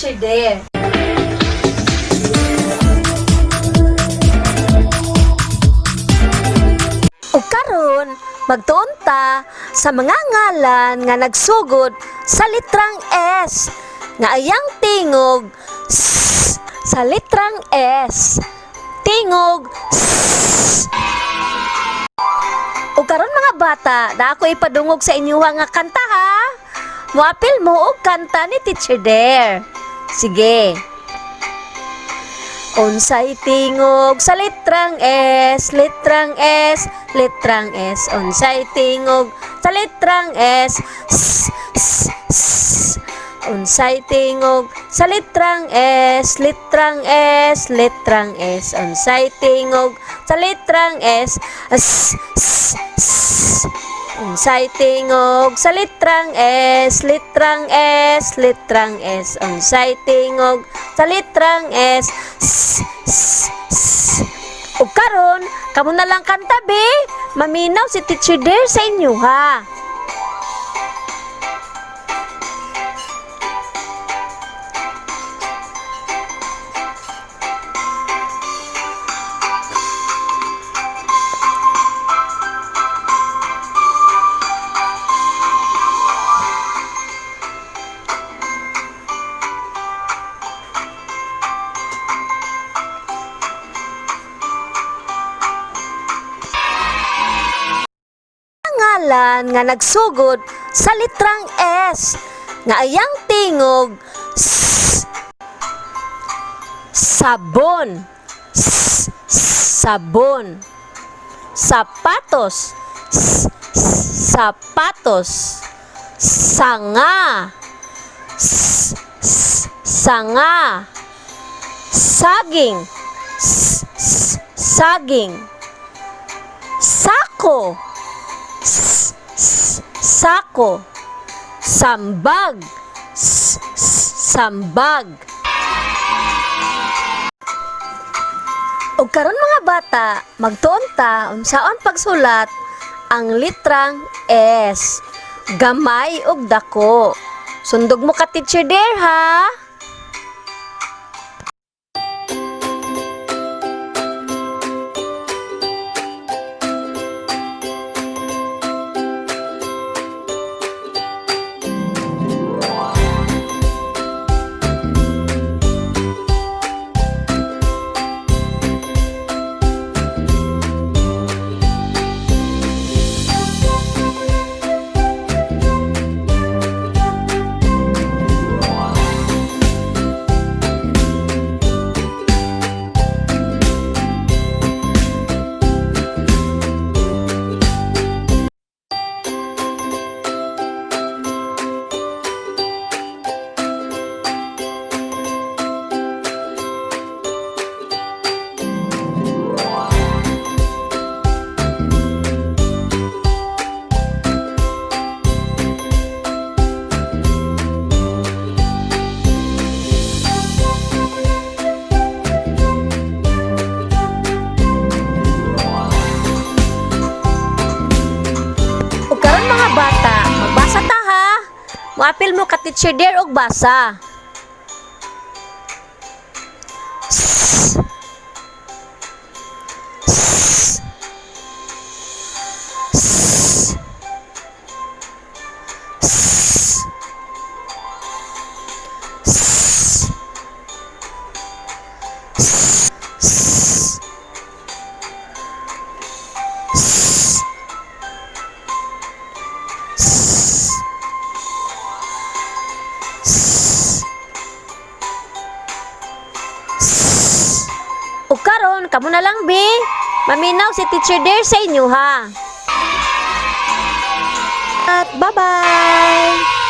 Teacher Dare. O karon, magtuunta sa mga ngalan nga nagsugod sa litrang S, nga ayang tingog S sa litrang S. Tingog S. O karon mga bata, na ako ipadungog sa inyo nga kanta ha. Muapil mo og kanta ni Teacher Dare. Sige. Unsay tingog sa litrang S, litrang S, litrang S. Unsay tingog sa litrang S, S, S, S. Unsay tingog sa litrang S, litrang S, litrang S. Unsay tingog sa litrang S, S, S, S. Unsay tingog sa litrang S, litrang S, litrang S. Unsay tingog sa litrang S, S, S, S. O karon, kamo na lang kanta be. Maminaw si Teacher Dare sa inyo ha. Ngalan nga nagsugod sa litrang S, nga ayang tingog S. Sabon, S, sabon. Sapatos, S, sapatos. Sanga, S, sanga. Saging, S, saging. Sako, S, sako. Sambag, S, sambag. O karon mga bata, magtuon ta unsaon pagsulat ang litrang S. Gamay ug dako. Sundog mo ka Teacher Dare ha. Bata, magbasa ta ha. Muapil mo ka Teacher Dare og basa. S, S, S, S, S, O karon, kamo na lang be. Maminaw si Teacher Dare sa inyo ha. At bye-bye.